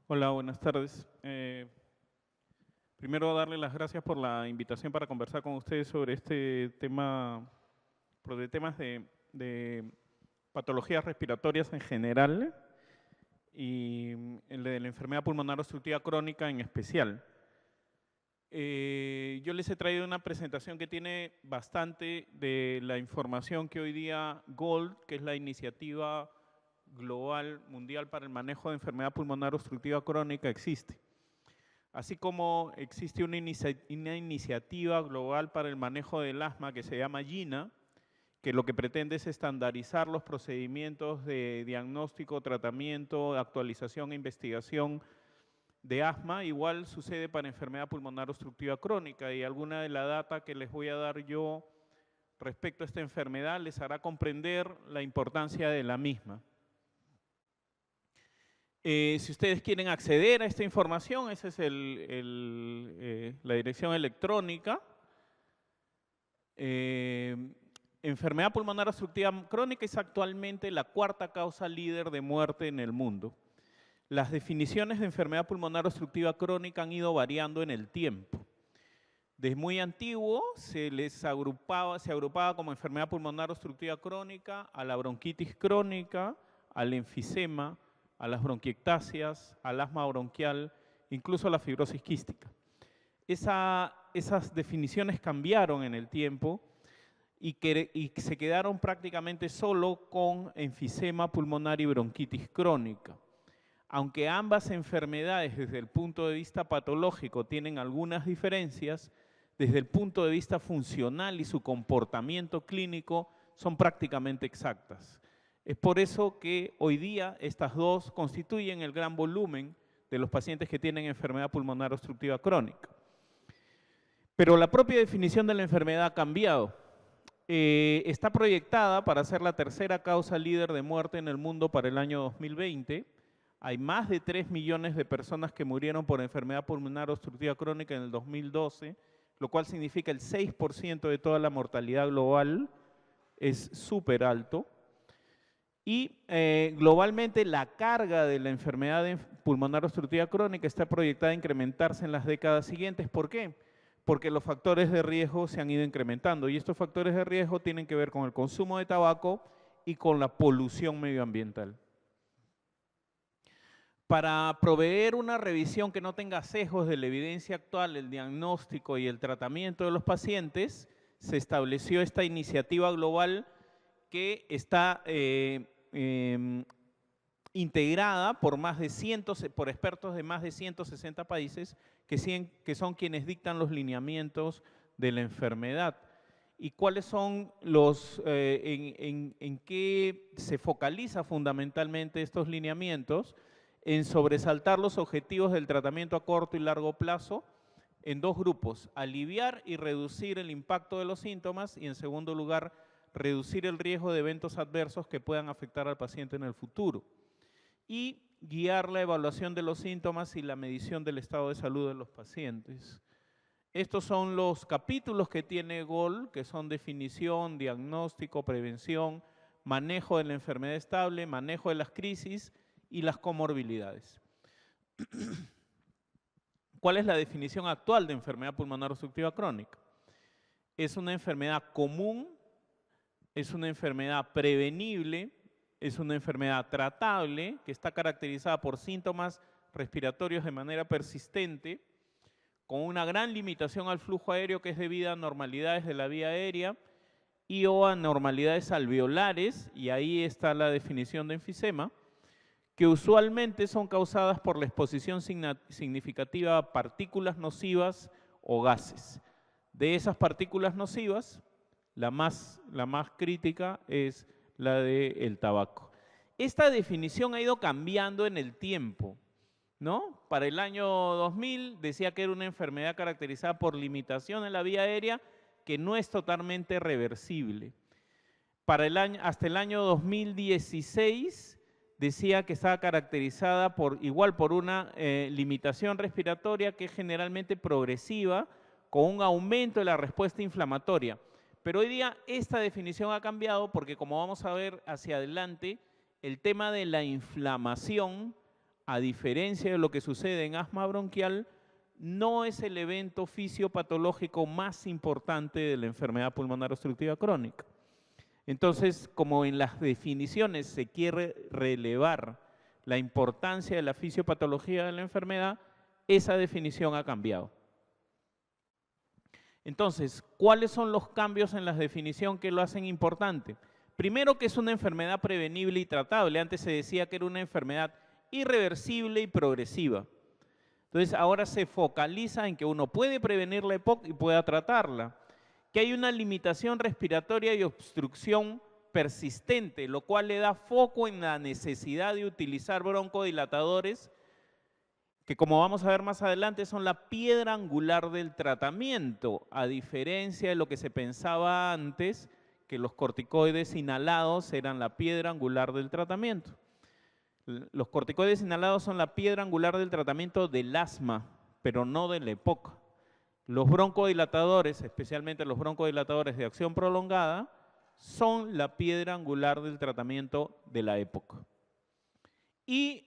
Hola, buenas tardes. Primero darle las gracias por la invitación para conversar con ustedes sobre este tema, sobre temas de patologías respiratorias en general y el de la enfermedad pulmonar obstructiva crónica en especial. Yo les he traído una presentación que tiene bastante de la información que hoy día GOLD, que es la iniciativa global mundial para el manejo de enfermedad pulmonar obstructiva crónica, existe. Así como existe una iniciativa global para el manejo del asma que se llama GINA, que lo que pretende es estandarizar los procedimientos de diagnóstico, tratamiento, actualización e investigación de asma. Igual sucede para enfermedad pulmonar obstructiva crónica, y alguna de la data que les voy a dar yo respecto a esta enfermedad les hará comprender la importancia de la misma. Si ustedes quieren acceder a esta información, esa es la dirección electrónica. Enfermedad pulmonar obstructiva crónica es actualmente la cuarta causa líder de muerte en el mundo. Las definiciones de enfermedad pulmonar obstructiva crónica han ido variando en el tiempo. Desde muy antiguo se agrupaba como enfermedad pulmonar obstructiva crónica a la bronquitis crónica, al enfisema, a las bronquiectasias, al asma bronquial, incluso a la fibrosis quística. Esas definiciones cambiaron en el tiempo y se quedaron prácticamente solo con enfisema pulmonar y bronquitis crónica. Aunque ambas enfermedades desde el punto de vista patológico tienen algunas diferencias, desde el punto de vista funcional y su comportamiento clínico son prácticamente exactas. Es por eso que hoy día estas dos constituyen el gran volumen de los pacientes que tienen enfermedad pulmonar obstructiva crónica. Pero la propia definición de la enfermedad ha cambiado. Está proyectada para ser la tercera causa líder de muerte en el mundo para el año 2020. Hay más de 3 millones de personas que murieron por enfermedad pulmonar obstructiva crónica en el 2012, lo cual significa el 6% de toda la mortalidad global. Es súper alto. Y globalmente la carga de la enfermedad pulmonar obstructiva crónica está proyectada a incrementarse en las décadas siguientes. ¿Por qué? Porque los factores de riesgo se han ido incrementando, y estos factores de riesgo tienen que ver con el consumo de tabaco y con la polución medioambiental. Para proveer una revisión que no tenga sesgos de la evidencia actual, el diagnóstico y el tratamiento de los pacientes, se estableció esta iniciativa global que está integrada por expertos de más de 160 países que son quienes dictan los lineamientos de la enfermedad. ¿Y cuáles son en qué se focaliza fundamentalmente estos lineamientos? En sobresaltar los objetivos del tratamiento a corto y largo plazo en dos grupos: aliviar y reducir el impacto de los síntomas, y en segundo lugar, reducir el riesgo de eventos adversos que puedan afectar al paciente en el futuro, y guiar la evaluación de los síntomas y la medición del estado de salud de los pacientes. Estos son los capítulos que tiene GOL, que son definición, diagnóstico, prevención, manejo de la enfermedad estable, manejo de las crisis y las comorbilidades. ¿Cuál es la definición actual de enfermedad pulmonar obstructiva crónica? Es una enfermedad común, es una enfermedad prevenible, es una enfermedad tratable que está caracterizada por síntomas respiratorios de manera persistente, con una gran limitación al flujo aéreo que es debida a anormalidades de la vía aérea y o anormalidades alveolares, y ahí está la definición de enfisema, que usualmente son causadas por la exposición significativa a partículas nocivas o gases. De esas partículas nocivas, la más crítica es la del tabaco. Esta definición ha ido cambiando en el tiempo, ¿no? Para el año 2000 decía que era una enfermedad caracterizada por limitación en la vía aérea que no es totalmente reversible. Hasta el año 2016 decía que estaba caracterizada por una limitación respiratoria que es generalmente progresiva, con un aumento de la respuesta inflamatoria. Pero hoy día esta definición ha cambiado porque, como vamos a ver hacia adelante, el tema de la inflamación a diferencia de lo que sucede en asma bronquial, no es el evento fisiopatológico más importante de la enfermedad pulmonar obstructiva crónica. Entonces, como en las definiciones se quiere relevar la importancia de la fisiopatología de la enfermedad, esa definición ha cambiado. Entonces, ¿cuáles son los cambios en la definición que lo hacen importante? Primero, que es una enfermedad prevenible y tratable. Antes se decía que era una enfermedad irreversible y progresiva. Entonces, ahora se focaliza en que uno puede prevenir la EPOC y pueda tratarla. Que hay una limitación respiratoria y obstrucción persistente, lo cual le da foco en la necesidad de utilizar broncodilatadores, que como vamos a ver más adelante son la piedra angular del tratamiento, a diferencia de lo que se pensaba antes, que los corticoides inhalados eran la piedra angular del tratamiento. Los corticoides inhalados son la piedra angular del tratamiento del asma, pero no de la EPOC. Los broncodilatadores, especialmente los broncodilatadores de acción prolongada, son la piedra angular del tratamiento de la EPOC. Y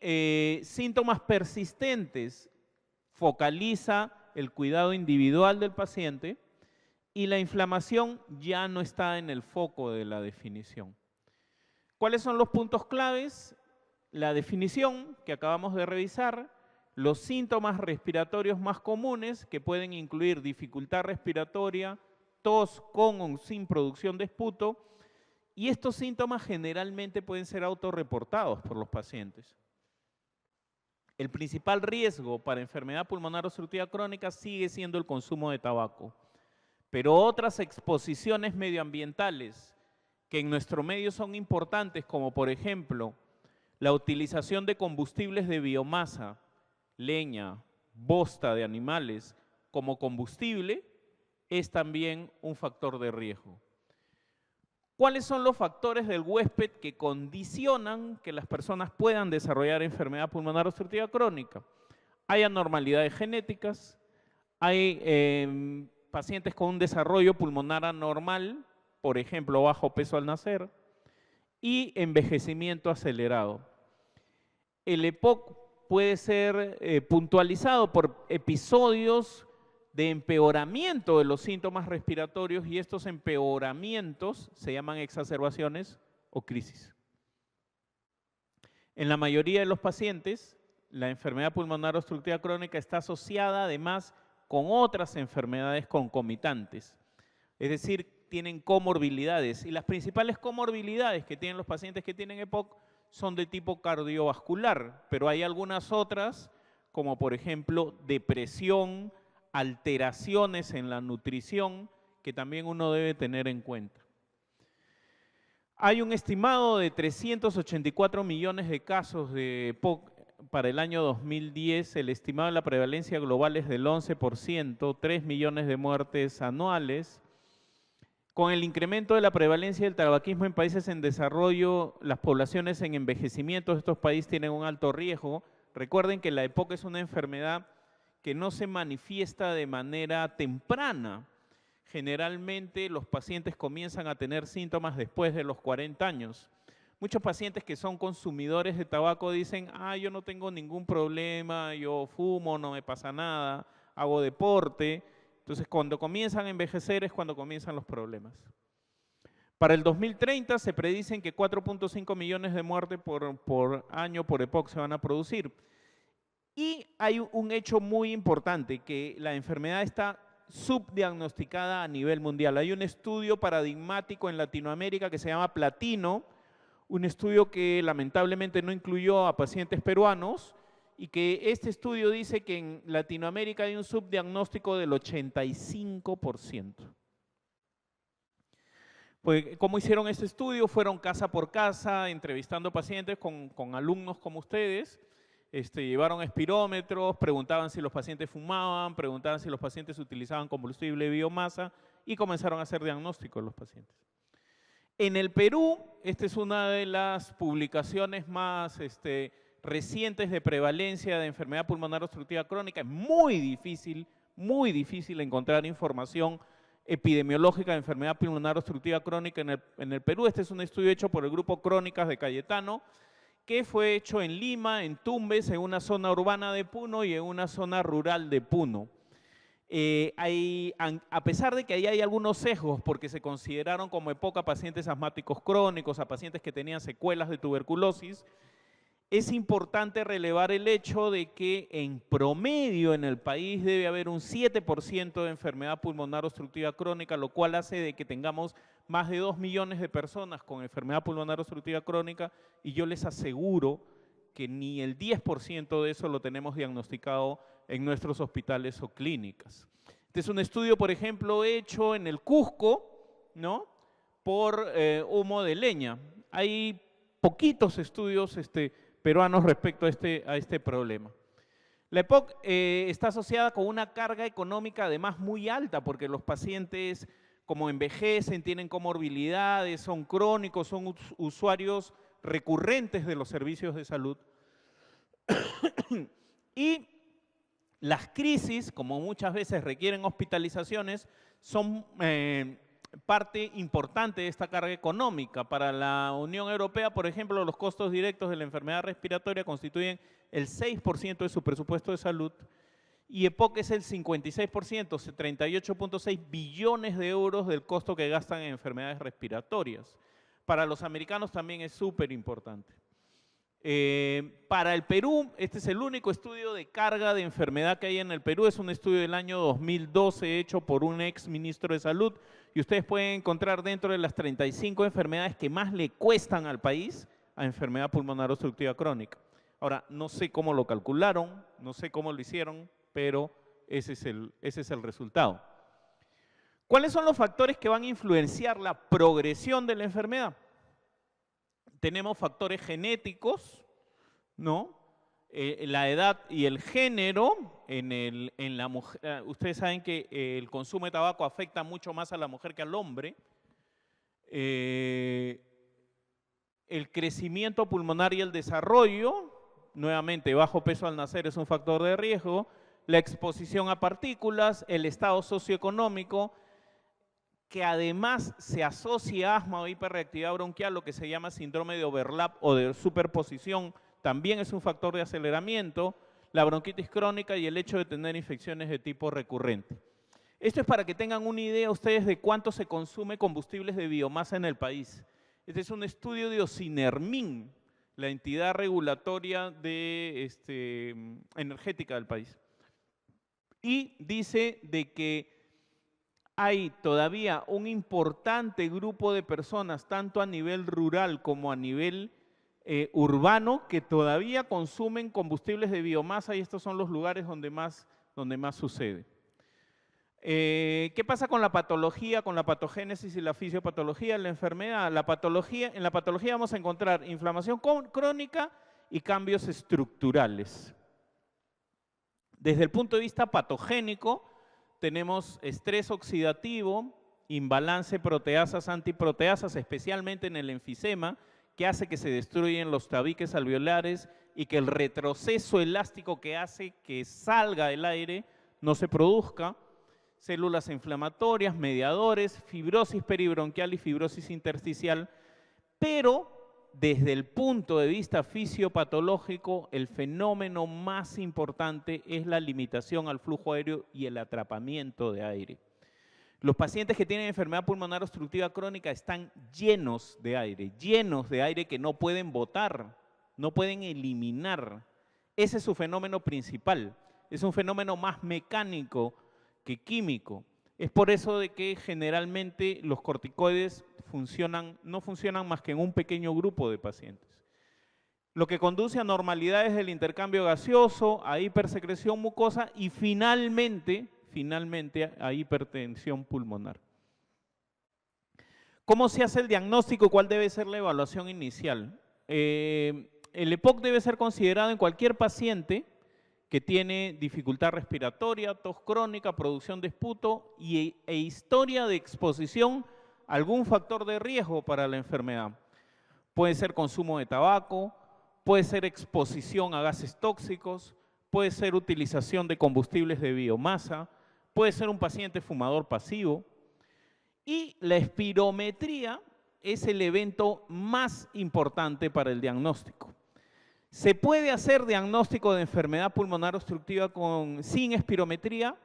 síntomas persistentes, focaliza el cuidado individual del paciente y la inflamación ya no está en el foco de la definición. ¿Cuáles son los puntos claves? La definición que acabamos de revisar, los síntomas respiratorios más comunes que pueden incluir dificultad respiratoria, tos con o sin producción de esputo, y estos síntomas generalmente pueden ser autorreportados por los pacientes. El principal riesgo para enfermedad pulmonar obstructiva crónica sigue siendo el consumo de tabaco, pero otras exposiciones medioambientales que en nuestro medio son importantes, como por ejemplo la utilización de combustibles de biomasa, leña, bosta de animales como combustible, es también un factor de riesgo. ¿Cuáles son los factores del huésped que condicionan que las personas puedan desarrollar enfermedad pulmonar obstructiva crónica? Hay anormalidades genéticas, hay pacientes con un desarrollo pulmonar anormal, por ejemplo, bajo peso al nacer, y envejecimiento acelerado. El EPOC puede ser puntualizado por episodios de empeoramiento de los síntomas respiratorios y estos empeoramientos se llaman exacerbaciones o crisis. En la mayoría de los pacientes, la enfermedad pulmonar obstructiva crónica está asociada además con otras enfermedades concomitantes, es decir, tienen comorbilidades y las principales comorbilidades que tienen los pacientes que tienen EPOC son de tipo cardiovascular, pero hay algunas otras como por ejemplo depresión, alteraciones en la nutrición que también uno debe tener en cuenta. Hay un estimado de 384 millones de casos de EPOC para el año 2010. El estimado de la prevalencia global es del 11%, 3 millones de muertes anuales. Con el incremento de la prevalencia del tabaquismo en países en desarrollo, las poblaciones en envejecimiento de estos países tienen un alto riesgo. Recuerden que la EPOC es una enfermedad que no se manifiesta de manera temprana. Generalmente los pacientes comienzan a tener síntomas después de los 40 años. Muchos pacientes que son consumidores de tabaco dicen, yo no tengo ningún problema, yo fumo, no me pasa nada, hago deporte. Entonces, cuando comienzan a envejecer es cuando comienzan los problemas. Para el 2030 se predicen que 4.5 millones de muertes por año por EPOC se van a producir. Y hay un hecho muy importante, que la enfermedad está subdiagnosticada a nivel mundial. Hay un estudio paradigmático en Latinoamérica que se llama Platino, un estudio que lamentablemente no incluyó a pacientes peruanos, y que este estudio dice que en Latinoamérica hay un subdiagnóstico del 85%. Pues, ¿cómo hicieron este estudio? Fueron casa por casa, entrevistando pacientes con alumnos como ustedes, llevaron espirómetros, preguntaban si los pacientes fumaban, preguntaban si los pacientes utilizaban combustible de biomasa y comenzaron a hacer diagnósticos los pacientes. En el Perú, esta es una de las publicaciones más recientes de prevalencia de enfermedad pulmonar obstructiva crónica. Es muy difícil encontrar información epidemiológica de enfermedad pulmonar obstructiva crónica en el Perú. Este es un estudio hecho por el grupo Crónicas de Cayetano, que fue hecho en Lima, en Tumbes, en una zona urbana de Puno y en una zona rural de Puno. A pesar de que ahí hay algunos sesgos, porque se consideraron como EPOC a pacientes asmáticos crónicos, a pacientes que tenían secuelas de tuberculosis, es importante relevar el hecho de que en promedio en el país debe haber un 7% de enfermedad pulmonar obstructiva crónica, lo cual hace de que tengamos más de 2 millones de personas con enfermedad pulmonar obstructiva crónica, y yo les aseguro que ni el 10% de eso lo tenemos diagnosticado en nuestros hospitales o clínicas. Este es un estudio, por ejemplo, hecho en el Cusco, ¿no?, por humo de leña. Hay poquitos estudios peruanos respecto a este problema. La EPOC está asociada con una carga económica además muy alta, porque los pacientes, como envejecen, tienen comorbilidades, son crónicos, son usuarios recurrentes de los servicios de salud. Y las crisis, como muchas veces requieren hospitalizaciones, son parte importante de esta carga económica. Para la Unión Europea, por ejemplo, los costos directos de la enfermedad respiratoria constituyen el 6% de su presupuesto de salud, y EPOC es el 56%, 38.6 billones de euros del costo que gastan en enfermedades respiratorias. Para los americanos también es súper importante. Para el Perú, este es el único estudio de carga de enfermedad que hay en el Perú, es un estudio del año 2012 hecho por un ex ministro de Salud, y ustedes pueden encontrar dentro de las 35 enfermedades que más le cuestan al país a enfermedad pulmonar obstructiva crónica. Ahora, no sé cómo lo calcularon, no sé cómo lo hicieron, pero ese es el resultado. ¿Cuáles son los factores que van a influenciar la progresión de la enfermedad? Tenemos factores genéticos, ¿no? La edad y el género en la mujer. Ustedes saben que el consumo de tabaco afecta mucho más a la mujer que al hombre. El crecimiento pulmonar y el desarrollo, nuevamente bajo peso al nacer es un factor de riesgo, la exposición a partículas, el estado socioeconómico, que además se asocia a asma o hiperreactividad bronquial, lo que se llama síndrome de overlap o de superposición, también es un factor de aceleramiento, la bronquitis crónica y el hecho de tener infecciones de tipo recurrente. Esto es para que tengan una idea ustedes de cuánto se consume combustibles de biomasa en el país. Este es un estudio de Ocinermin, la entidad regulatoria energética del país. Y dice de que hay todavía un importante grupo de personas, tanto a nivel rural como a nivel urbano, que todavía consumen combustibles de biomasa, y estos son los lugares donde más sucede. ¿Qué pasa con la patología, con la patogénesis y la fisiopatología de la enfermedad? En la patología vamos a encontrar inflamación crónica y cambios estructurales. Desde el punto de vista patogénico, tenemos estrés oxidativo, imbalance proteasas-antiproteasas, especialmente en el enfisema, que hace que se destruyan los tabiques alveolares y que el retroceso elástico que hace que salga el aire no se produzca. Células inflamatorias, mediadores, fibrosis peribronquial y fibrosis intersticial, pero desde el punto de vista fisiopatológico, el fenómeno más importante es la limitación al flujo aéreo y el atrapamiento de aire. Los pacientes que tienen enfermedad pulmonar obstructiva crónica están llenos de aire que no pueden botar, no pueden eliminar. Ese es su fenómeno principal, es un fenómeno más mecánico que químico. Es por eso de que generalmente los corticoides no funcionan más que en un pequeño grupo de pacientes. Lo que conduce a anormalidades del intercambio gaseoso, a hipersecreción mucosa y finalmente a hipertensión pulmonar. ¿Cómo se hace el diagnóstico y cuál debe ser la evaluación inicial? El EPOC debe ser considerado en cualquier paciente que tiene dificultad respiratoria, tos crónica, producción de esputo e historia de exposición a algún factor de riesgo para la enfermedad. Puede ser consumo de tabaco, puede ser exposición a gases tóxicos, puede ser utilización de combustibles de biomasa, puede ser un paciente fumador pasivo. Y la espirometría es el evento más importante para el diagnóstico. ¿Se puede hacer diagnóstico de enfermedad pulmonar obstructiva sin espirometría?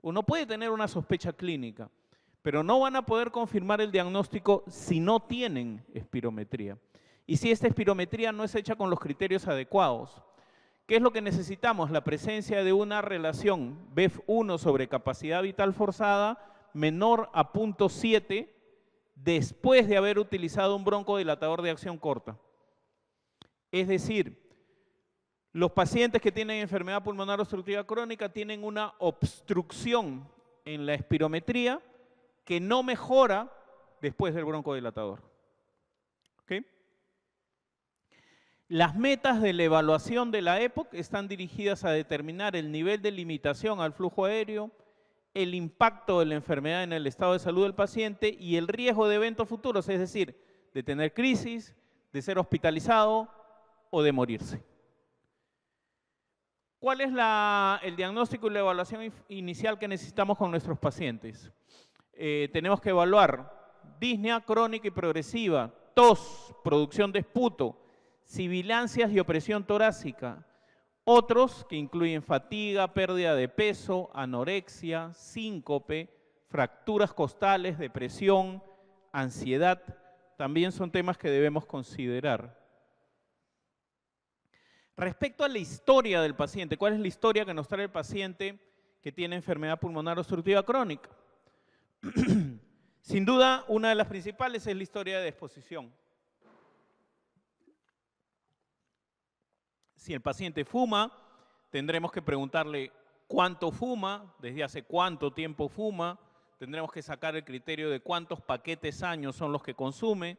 Uno puede tener una sospecha clínica, pero no van a poder confirmar el diagnóstico si no tienen espirometría. Y si esta espirometría no es hecha con los criterios adecuados. ¿Qué es lo que necesitamos? La presencia de una relación BEF1 sobre capacidad vital forzada menor a 0.7 después de haber utilizado un broncodilatador de acción corta. Es decir, los pacientes que tienen enfermedad pulmonar obstructiva crónica tienen una obstrucción en la espirometría que no mejora después del broncodilatador. ¿Okay? Las metas de la evaluación de la EPOC están dirigidas a determinar el nivel de limitación al flujo aéreo, el impacto de la enfermedad en el estado de salud del paciente y el riesgo de eventos futuros, es decir, de tener crisis, de ser hospitalizado o de morirse. ¿Cuál es el diagnóstico y la evaluación inicial que necesitamos con nuestros pacientes? Tenemos que evaluar disnea crónica y progresiva, tos, producción de esputo, sibilancias y opresión torácica. Otros que incluyen fatiga, pérdida de peso, anorexia, síncope, fracturas costales, depresión, ansiedad, también son temas que debemos considerar. Respecto a la historia del paciente, ¿cuál es la historia que nos trae el paciente que tiene enfermedad pulmonar obstructiva crónica? Sin duda, una de las principales es la historia de exposición. Si el paciente fuma, tendremos que preguntarle cuánto fuma, desde hace cuánto tiempo fuma, tendremos que sacar el criterio de cuántos paquetes años son los que consume.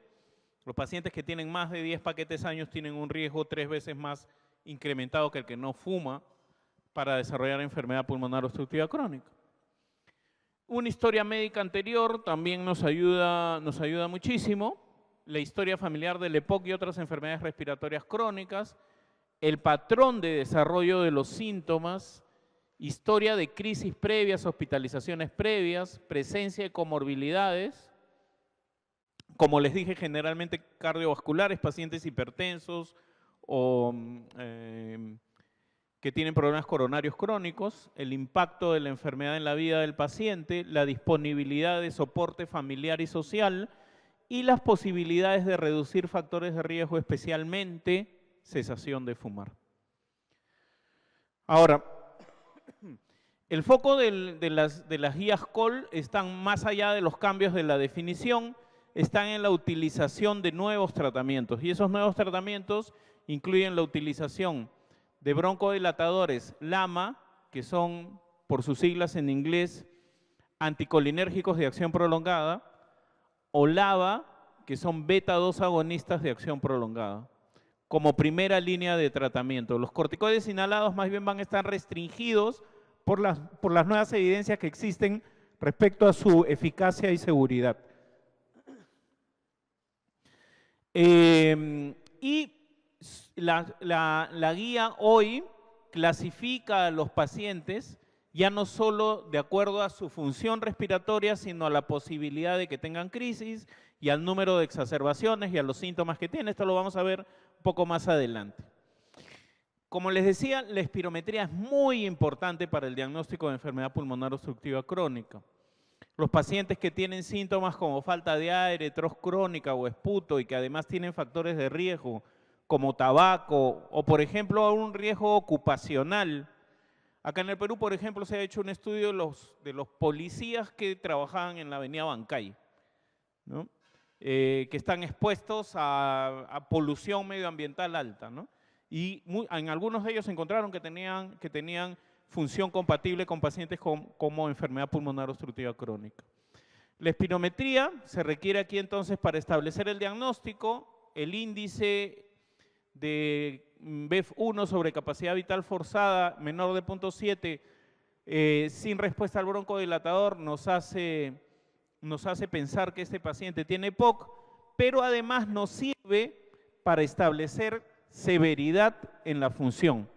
Los pacientes que tienen más de 10 paquetes años tienen un riesgo 3 veces más incrementado que el que no fuma para desarrollar enfermedad pulmonar obstructiva crónica. Una historia médica anterior también nos ayuda muchísimo. La historia familiar del EPOC y otras enfermedades respiratorias crónicas, el patrón de desarrollo de los síntomas, historia de crisis previas, hospitalizaciones previas, presencia de comorbilidades, como les dije, generalmente cardiovasculares, pacientes hipertensos o que tienen problemas coronarios crónicos, el impacto de la enfermedad en la vida del paciente, la disponibilidad de soporte familiar y social y las posibilidades de reducir factores de riesgo, especialmente cesación de fumar. Ahora, el foco de las guías COL están más allá de los cambios de la definición, están en la utilización de nuevos tratamientos y esos nuevos tratamientos incluyen la utilización de broncodilatadores LAMA, que son, por sus siglas en inglés, anticolinérgicos de acción prolongada, o LABA, que son beta-2 agonistas de acción prolongada, como primera línea de tratamiento. Los corticoides inhalados más bien van a estar restringidos por las nuevas evidencias que existen respecto a su eficacia y seguridad. Y la guía hoy clasifica a los pacientes ya no solo de acuerdo a su función respiratoria, sino a la posibilidad de que tengan crisis y al número de exacerbaciones y a los síntomas que tienen. Esto lo vamos a ver un poco más adelante. Como les decía, la espirometría es muy importante para el diagnóstico de enfermedad pulmonar obstructiva crónica. Los pacientes que tienen síntomas como falta de aire, tos crónica o esputo y que además tienen factores de riesgo como tabaco o, por ejemplo, un riesgo ocupacional. Acá en el Perú, por ejemplo, se ha hecho un estudio de los policías que trabajaban en la avenida Bancay, ¿no? Que están expuestos a polución medioambiental alta, ¿no? Y en algunos de ellos se encontraron que tenían función compatible con pacientes como enfermedad pulmonar obstructiva crónica. La espirometría se requiere aquí entonces para establecer el diagnóstico, el índice de BEF1 sobre capacidad vital forzada menor de 0.7 sin respuesta al broncodilatador nos hace pensar que este paciente tiene EPOC, pero además nos sirve para establecer severidad en la función.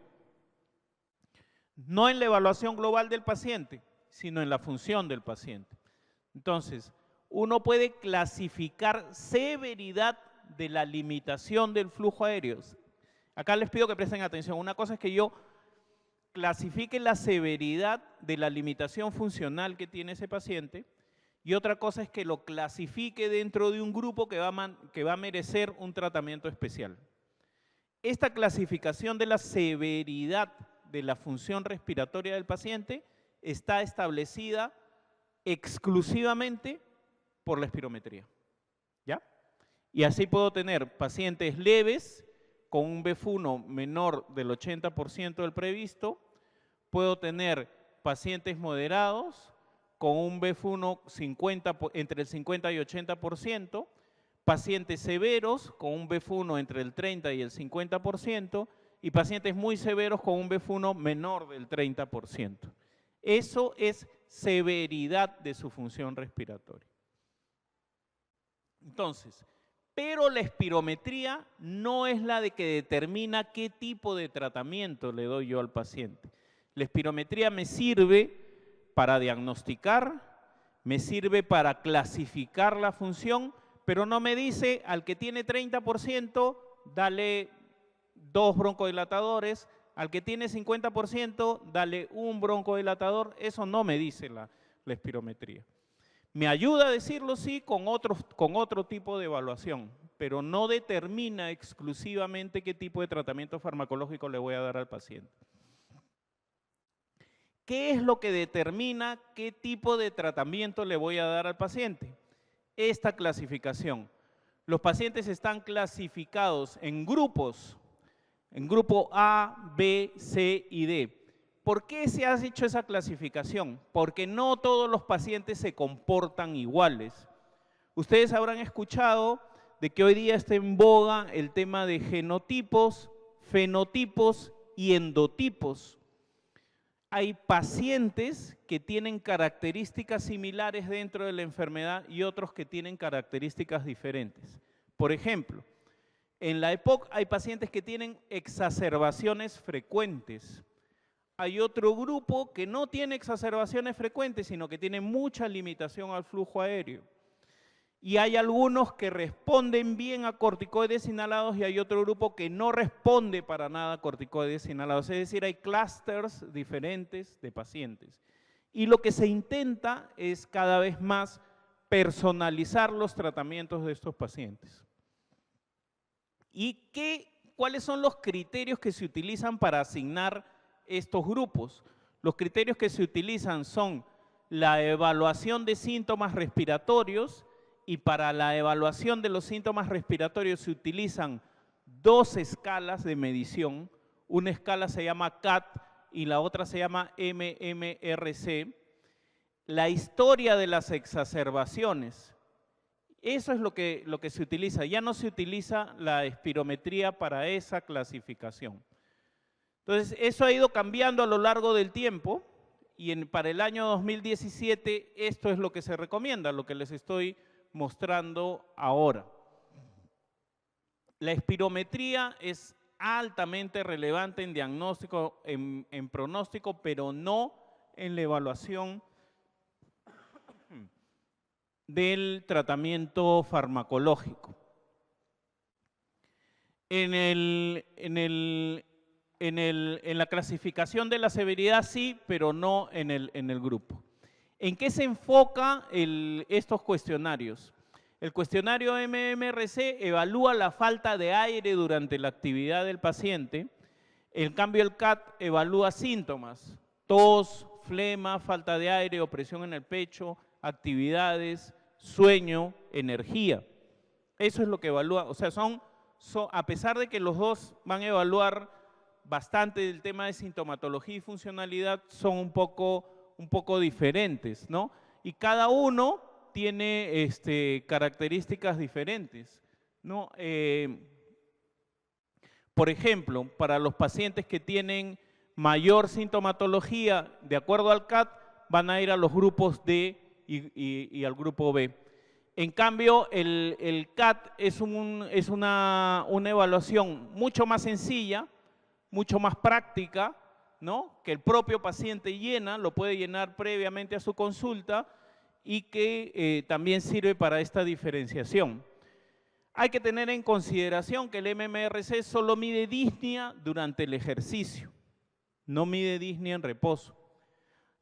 No en la evaluación global del paciente, sino en la función del paciente. Entonces, uno puede clasificar severidad de la limitación del flujo aéreo. Acá les pido que presten atención. Una cosa es que yo clasifique la severidad de la limitación funcional que tiene ese paciente y otra cosa es que lo clasifique dentro de un grupo que va a merecer un tratamiento especial. Esta clasificación de la severidad de la función respiratoria del paciente está establecida exclusivamente por la espirometría, ¿ya? Y así puedo tener pacientes leves con un BF1 menor del 80% del previsto, puedo tener pacientes moderados con un BF1 entre el 50 y 80%, pacientes severos con un BF1 entre el 30 y el 50% y pacientes muy severos con un BF1 menor del 30%. Eso es severidad de su función respiratoria. Entonces, pero la espirometría no es la de que determina qué tipo de tratamiento le doy yo al paciente. La espirometría me sirve para diagnosticar, me sirve para clasificar la función, pero no me dice al que tiene 30%, dale 2 broncodilatadores, al que tiene 50%, dale 1 broncodilatador. Eso no me dice la espirometría. Me ayuda a decirlo, sí, con otro tipo de evaluación, pero no determina exclusivamente qué tipo de tratamiento farmacológico le voy a dar al paciente. ¿Qué es lo que determina qué tipo de tratamiento le voy a dar al paciente? Esta clasificación. Los pacientes están clasificados en grupos, en grupo A, B, C y D. ¿Por qué se ha hecho esa clasificación? Porque no todos los pacientes se comportan iguales. Ustedes habrán escuchado de que hoy día está en boga el tema de genotipos, fenotipos y endotipos. Hay pacientes que tienen características similares dentro de la enfermedad y otros que tienen características diferentes. Por ejemplo, en la EPOC hay pacientes que tienen exacerbaciones frecuentes. Hay otro grupo que no tiene exacerbaciones frecuentes, sino que tiene mucha limitación al flujo aéreo. Y hay algunos que responden bien a corticoides inhalados y hay otro grupo que no responde para nada a corticoides inhalados. Es decir, hay clústeres diferentes de pacientes. Y lo que se intenta es cada vez más personalizar los tratamientos de estos pacientes. ¿Y cuáles son los criterios que se utilizan para asignar estos grupos? Los criterios que se utilizan son la evaluación de síntomas respiratorios, y para la evaluación de los síntomas respiratorios se utilizan 2 escalas de medición. Una escala se llama CAT y la otra se llama MMRC. La historia de las exacerbaciones, eso es lo que se utiliza. Ya no se utiliza la espirometría para esa clasificación. Entonces, eso ha ido cambiando a lo largo del tiempo y para el año 2017 esto es lo que se recomienda, lo que les estoy mostrando ahora. La espirometría es altamente relevante en diagnóstico, en pronóstico, pero no en la evaluación del tratamiento farmacológico. En la clasificación de la severidad sí, pero no en el grupo. ¿En qué se enfoca estos cuestionarios? El cuestionario MMRC evalúa la falta de aire durante la actividad del paciente. En cambio, el CAT evalúa síntomas: tos, flema, falta de aire, opresión en el pecho, actividades, sueño, energía. Eso es lo que evalúa. O sea, a pesar de que los dos van a evaluar bastante el tema de sintomatología y funcionalidad, son un poco diferentes, ¿no? Y cada uno tiene características diferentes, ¿no? Por ejemplo, para los pacientes que tienen mayor sintomatología, de acuerdo al CAT, van a ir a los grupos D y al grupo B. En cambio, el CAT es una evaluación mucho más sencilla, mucho más práctica, ¿no? Que el propio paciente llena, lo puede llenar previamente a su consulta y que también sirve para esta diferenciación. Hay que tener en consideración que el MMRC solo mide disnea durante el ejercicio, no mide disnea en reposo.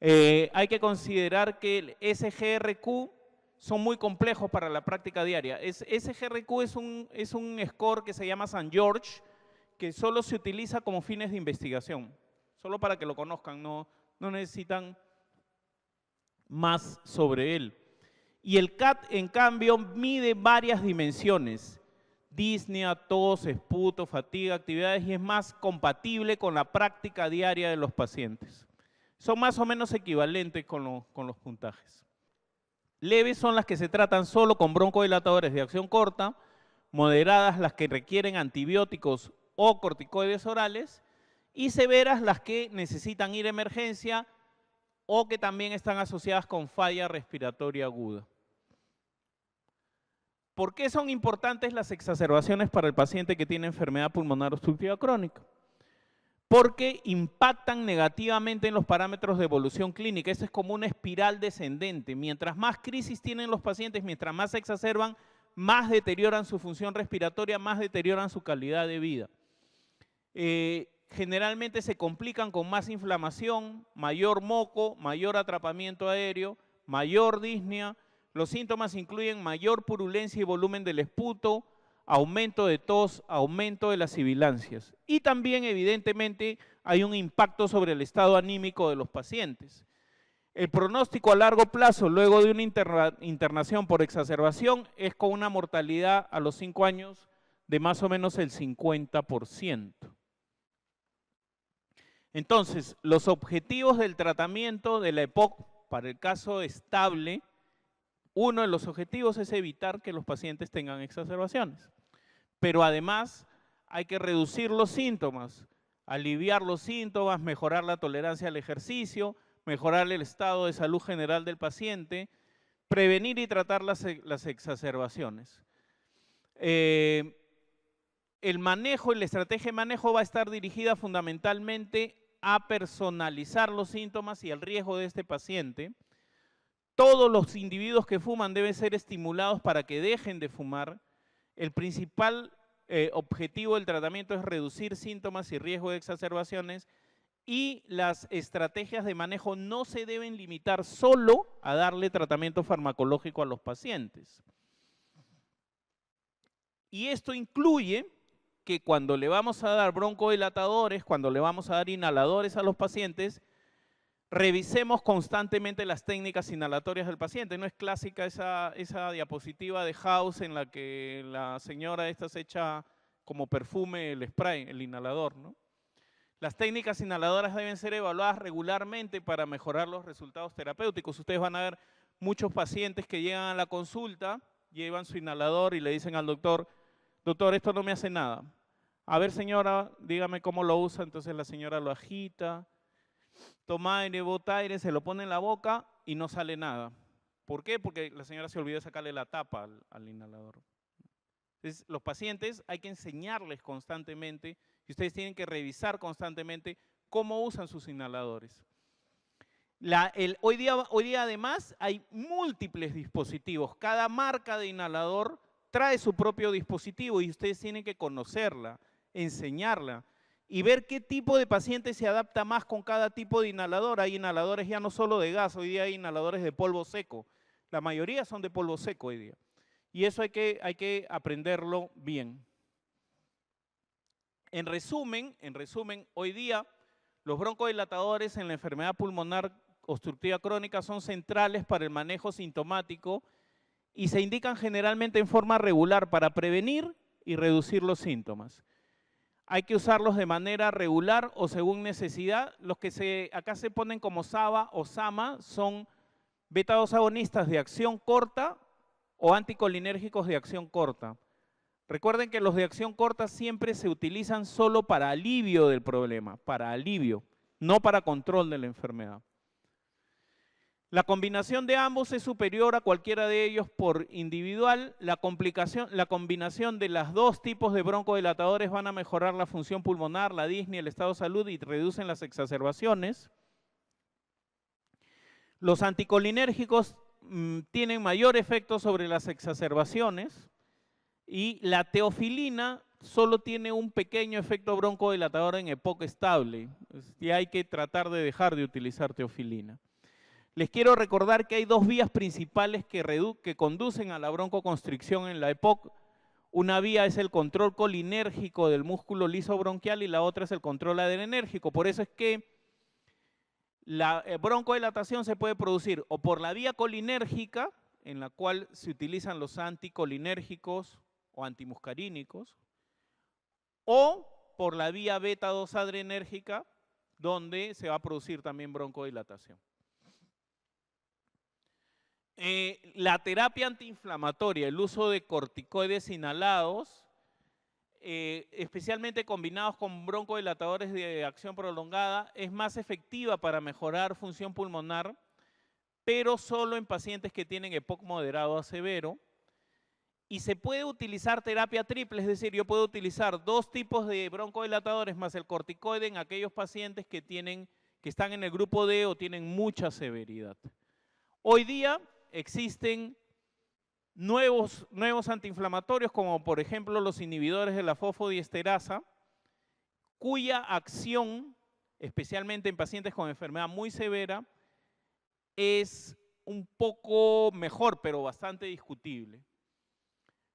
Hay que considerar que el SGRQ son muy complejos para la práctica diaria. SGRQ es un score que se llama St. George, que solo se utiliza como fines de investigación. Solo para que lo conozcan, no necesitan más sobre él. Y el CAT, en cambio, mide varias dimensiones: disnea, tos, esputo, fatiga, actividades, y es más compatible con la práctica diaria de los pacientes. Son más o menos equivalentes con los puntajes. Leves son las que se tratan solo con broncodilatadores de acción corta, moderadas las que requieren antibióticos o corticoides orales, y severas las que necesitan ir a emergencia o que también están asociadas con falla respiratoria aguda. ¿Por qué son importantes las exacerbaciones para el paciente que tiene enfermedad pulmonar obstructiva crónica? Porque impactan negativamente en los parámetros de evolución clínica. Esto es como una espiral descendente. Mientras más crisis tienen los pacientes, mientras más se exacerban, más deterioran su función respiratoria, más deterioran su calidad de vida. Generalmente se complican con más inflamación, mayor moco, mayor atrapamiento aéreo, mayor disnea. Los síntomas incluyen mayor purulencia y volumen del esputo, aumento de tos, aumento de las sibilancias. Y también, evidentemente, hay un impacto sobre el estado anímico de los pacientes. El pronóstico a largo plazo, luego de una internación por exacerbación, es con una mortalidad a los 5 años de más o menos el 50%. Entonces, los objetivos del tratamiento de la EPOC para el caso estable, uno de los objetivos es evitar que los pacientes tengan exacerbaciones. Pero además hay que reducir los síntomas, aliviar los síntomas, mejorar la tolerancia al ejercicio, mejorar el estado de salud general del paciente, prevenir y tratar las exacerbaciones. El manejo y la estrategia de manejo va a estar dirigida fundamentalmente a personalizar los síntomas y el riesgo de este paciente. Todos los individuos que fuman deben ser estimulados para que dejen de fumar. El principal objetivo del tratamiento es reducir síntomas y riesgo de exacerbaciones, y las estrategias de manejo no se deben limitar solo a darle tratamiento farmacológico a los pacientes. Y esto incluye que cuando le vamos a dar broncodilatadores, cuando le vamos a dar inhaladores a los pacientes, revisemos constantemente las técnicas inhalatorias del paciente. No es clásica esa diapositiva de House en la que la señora esta se echa como perfume el spray, el inhalador, ¿no? Las técnicas inhaladoras deben ser evaluadas regularmente para mejorar los resultados terapéuticos. Ustedes van a ver muchos pacientes que llegan a la consulta, llevan su inhalador y le dicen al doctor: doctor, esto no me hace nada. A ver, señora, dígame cómo lo usa. Entonces la señora lo agita, toma aire, bota aire, se lo pone en la boca y no sale nada. ¿Por qué? Porque la señora se olvidó de sacarle la tapa al inhalador. Entonces, los pacientes hay que enseñarles constantemente y ustedes tienen que revisar constantemente cómo usan sus inhaladores. Hoy día además hay múltiples dispositivos. Cada marca de inhalador trae su propio dispositivo y ustedes tienen que conocerla, enseñarla y ver qué tipo de paciente se adapta más con cada tipo de inhalador. Hay inhaladores ya no solo de gas, hoy día hay inhaladores de polvo seco. La mayoría son de polvo seco hoy día. Y eso hay que aprenderlo bien. En resumen, hoy día los broncodilatadores en la enfermedad pulmonar obstructiva crónica son centrales para el manejo sintomático y se indican generalmente en forma regular para prevenir y reducir los síntomas. Hay que usarlos de manera regular o según necesidad. Los que acá se ponen como SABA o SAMA son beta-2 agonistas de acción corta o anticolinérgicos de acción corta. Recuerden que los de acción corta siempre se utilizan solo para alivio del problema, para alivio, no para control de la enfermedad. La combinación de ambos es superior a cualquiera de ellos por individual. La combinación de los dos tipos de broncodilatadores van a mejorar la función pulmonar, la disnea, el estado de salud y reducen las exacerbaciones. Los anticolinérgicos tienen mayor efecto sobre las exacerbaciones Y la teofilina solo tiene un pequeño efecto broncodilatador en EPOC estable. Y hay que tratar de dejar de utilizar teofilina. Les quiero recordar que hay dos vías principales que conducen a la broncoconstricción en la EPOC. Una vía es el control colinérgico del músculo liso bronquial y la otra es el control adrenérgico. Por eso es que la broncodilatación se puede producir o por la vía colinérgica, en la cual se utilizan los anticolinérgicos o antimuscarínicos, o por la vía beta-2 adrenérgica, donde se va a producir también broncodilatación. La terapia antiinflamatoria, el uso de corticoides inhalados, especialmente combinados con broncodilatadores de acción prolongada, es más efectiva para mejorar función pulmonar, pero solo en pacientes que tienen EPOC moderado a severo. Y se puede utilizar terapia triple, es decir, yo puedo utilizar dos tipos de broncodilatadores más el corticoide en aquellos pacientes que están en el grupo D o tienen mucha severidad. Hoy día existen nuevos antiinflamatorios, como por ejemplo los inhibidores de la fosfodiesterasa, cuya acción, especialmente en pacientes con enfermedad muy severa, es un poco mejor, pero bastante discutible.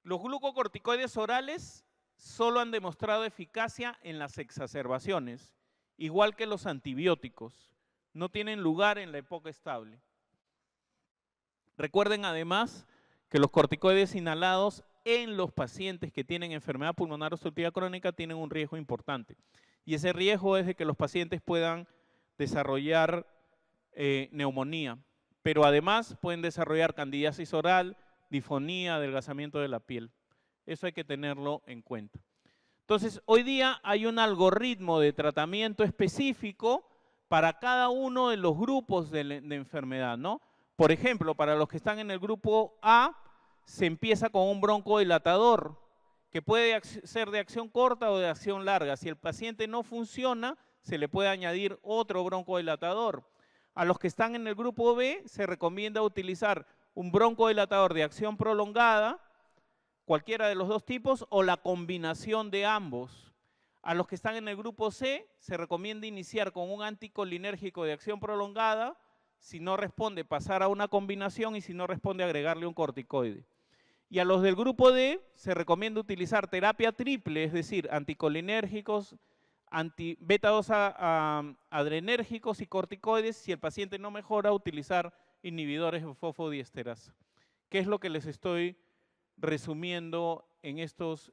Los glucocorticoides orales solo han demostrado eficacia en las exacerbaciones, igual que los antibióticos. No tienen lugar en la EPOC estable. Recuerden además que los corticoides inhalados en los pacientes que tienen enfermedad pulmonar obstructiva crónica tienen un riesgo importante. Y ese riesgo es de que los pacientes puedan desarrollar neumonía, pero además pueden desarrollar candidiasis oral, disfonía, adelgazamiento de la piel. Eso hay que tenerlo en cuenta. Entonces, hoy día hay un algoritmo de tratamiento específico para cada uno de los grupos de enfermedad, ¿no? Por ejemplo, para los que están en el grupo A, se empieza con un broncodilatador, que puede ser de acción corta o de acción larga. Si el paciente no funciona, se le puede añadir otro broncodilatador. A los que están en el grupo B, se recomienda utilizar un broncodilatador de acción prolongada, cualquiera de los dos tipos, o la combinación de ambos. A los que están en el grupo C, se recomienda iniciar con un anticolinérgico de acción prolongada. Si no responde, pasar a una combinación, y si no responde, agregarle un corticoide. Y a los del grupo D se recomienda utilizar terapia triple, es decir, anticolinérgicos, beta-2 adrenérgicos y corticoides. Si el paciente no mejora, utilizar inhibidores de fosfodiesterasa. ¿Qué es lo que les estoy resumiendo en estos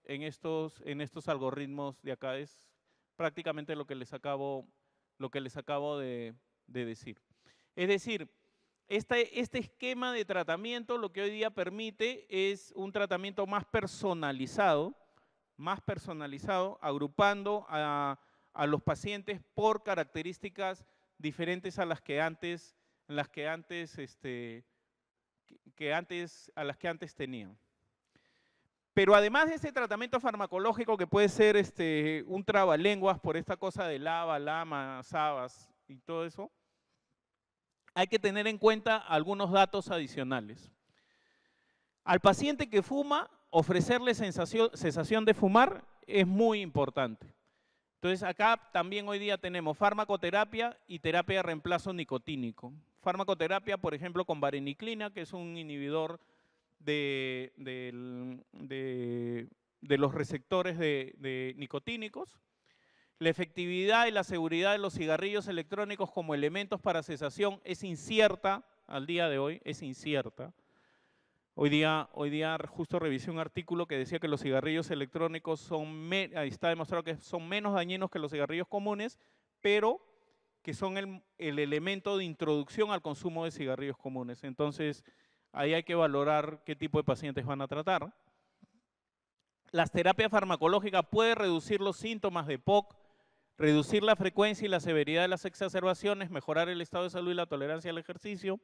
algoritmos de acá? Es prácticamente lo que les acabo de decir. Es decir, este esquema de tratamiento lo que hoy día permite es un tratamiento más personalizado, agrupando a los pacientes por características diferentes a las que antes tenían. Pero además de ese tratamiento farmacológico, que puede ser un trabalenguas por esta cosa de LABA, LAMA, SABAS y todo eso, hay que tener en cuenta algunos datos adicionales. Al paciente que fuma, ofrecerle cesación de fumar es muy importante. Entonces acá también hoy día tenemos farmacoterapia y terapia de reemplazo nicotínico. Farmacoterapia, por ejemplo, con vareniclina, que es un inhibidor de los receptores de nicotínicos. La efectividad y la seguridad de los cigarrillos electrónicos como elementos para cesación es incierta, al día de hoy es incierta. Hoy día justo revisé un artículo que decía que los cigarrillos electrónicos está demostrado que son menos dañinos que los cigarrillos comunes, pero que son el elemento de introducción al consumo de cigarrillos comunes. Entonces, ahí hay que valorar qué tipo de pacientes van a tratar. Las terapias farmacológicas pueden reducir los síntomas de EPOC, reducir la frecuencia y la severidad de las exacerbaciones, mejorar el estado de salud y la tolerancia al ejercicio.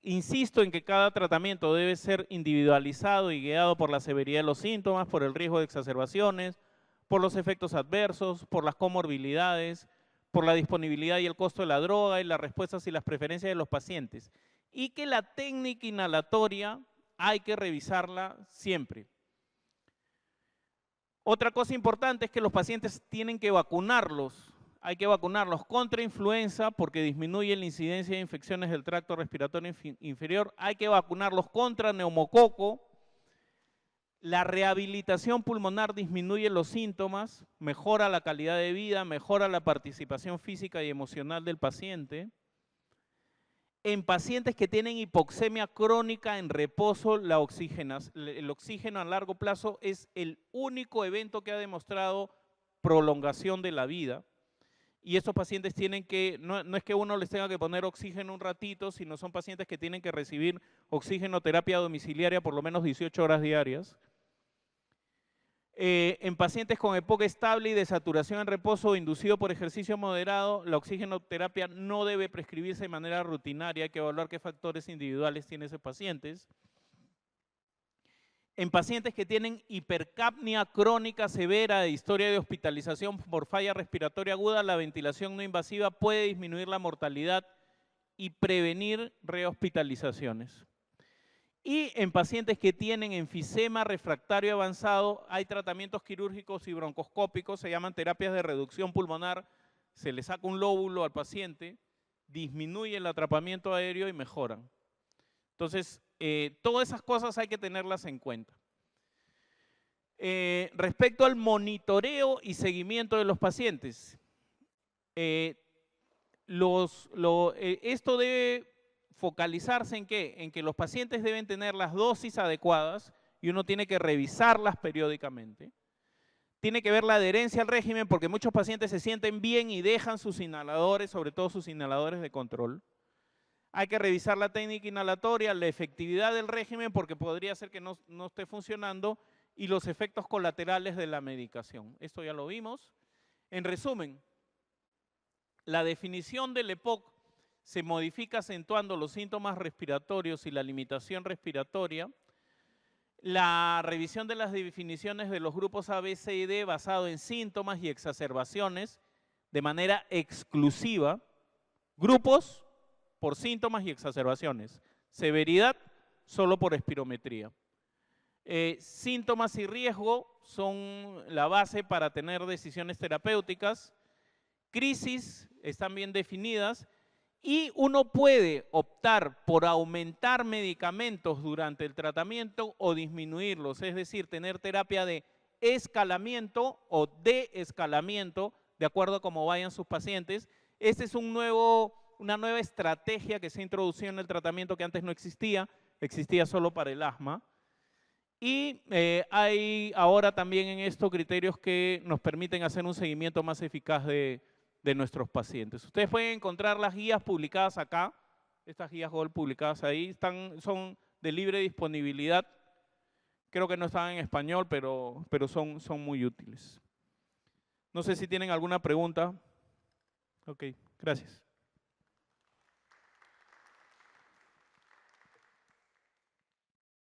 Insisto en que cada tratamiento debe ser individualizado y guiado por la severidad de los síntomas, por el riesgo de exacerbaciones, por los efectos adversos, por las comorbilidades, por la disponibilidad y el costo de la droga y las respuestas y las preferencias de los pacientes. Y que la técnica inhalatoria hay que revisarla siempre. Otra cosa importante es que los pacientes tienen que vacunarlos. Hay que vacunarlos contra influenza porque disminuye la incidencia de infecciones del tracto respiratorio inferior. Hay que vacunarlos contra neumococo. La rehabilitación pulmonar disminuye los síntomas, mejora la calidad de vida, mejora la participación física y emocional del paciente. En pacientes que tienen hipoxemia crónica en reposo, el oxígeno a largo plazo es el único evento que ha demostrado prolongación de la vida. Y estos pacientes tienen que, no es que uno les tenga que poner oxígeno un ratito, sino son pacientes que tienen que recibir oxigenoterapia domiciliaria por lo menos 18 horas diarias. En pacientes con EPOC estable y de saturación en reposo inducido por ejercicio moderado, la oxigenoterapia no debe prescribirse de manera rutinaria, hay que evaluar qué factores individuales tienen esos pacientes. En pacientes que tienen hipercapnia crónica severa de historia de hospitalización por falla respiratoria aguda, la ventilación no invasiva puede disminuir la mortalidad y prevenir rehospitalizaciones. Y en pacientes que tienen enfisema refractario avanzado, hay tratamientos quirúrgicos y broncoscópicos, se llaman terapias de reducción pulmonar, se le saca un lóbulo al paciente, disminuye el atrapamiento aéreo y mejoran. Entonces, todas esas cosas hay que tenerlas en cuenta. Respecto al monitoreo y seguimiento de los pacientes, esto debe focalizarse en ¿qué? En que los pacientes deben tener las dosis adecuadas y uno tiene que revisarlas periódicamente. Tiene que ver la adherencia al régimen porque muchos pacientes se sienten bien y dejan sus inhaladores, sobre todo sus inhaladores de control. Hay que revisar la técnica inhalatoria, la efectividad del régimen porque podría ser que no esté funcionando y los efectos colaterales de la medicación. Esto ya lo vimos. En resumen, la definición del EPOC se modifica acentuando los síntomas respiratorios y la limitación respiratoria. La revisión de las definiciones de los grupos A, B, C y D basado en síntomas y exacerbaciones de manera exclusiva. Grupos por síntomas y exacerbaciones. Severidad solo por espirometría. Síntomas y riesgo son la base para tener decisiones terapéuticas. Crisis están bien definidas. Y uno puede optar por aumentar medicamentos durante el tratamiento o disminuirlos, es decir, tener terapia de escalamiento o deescalamiento, de acuerdo a cómo vayan sus pacientes. Este es una nueva estrategia que se ha introducido en el tratamiento que antes no existía, existía solo para el asma. Y hay ahora también en esto criterios que nos permiten hacer un seguimiento más eficaz de nuestros pacientes. Ustedes pueden encontrar las guías publicadas acá, estas guías GOLD publicadas ahí, son de libre disponibilidad. Creo que no están en español, pero son muy útiles. No sé si tienen alguna pregunta. Ok, gracias.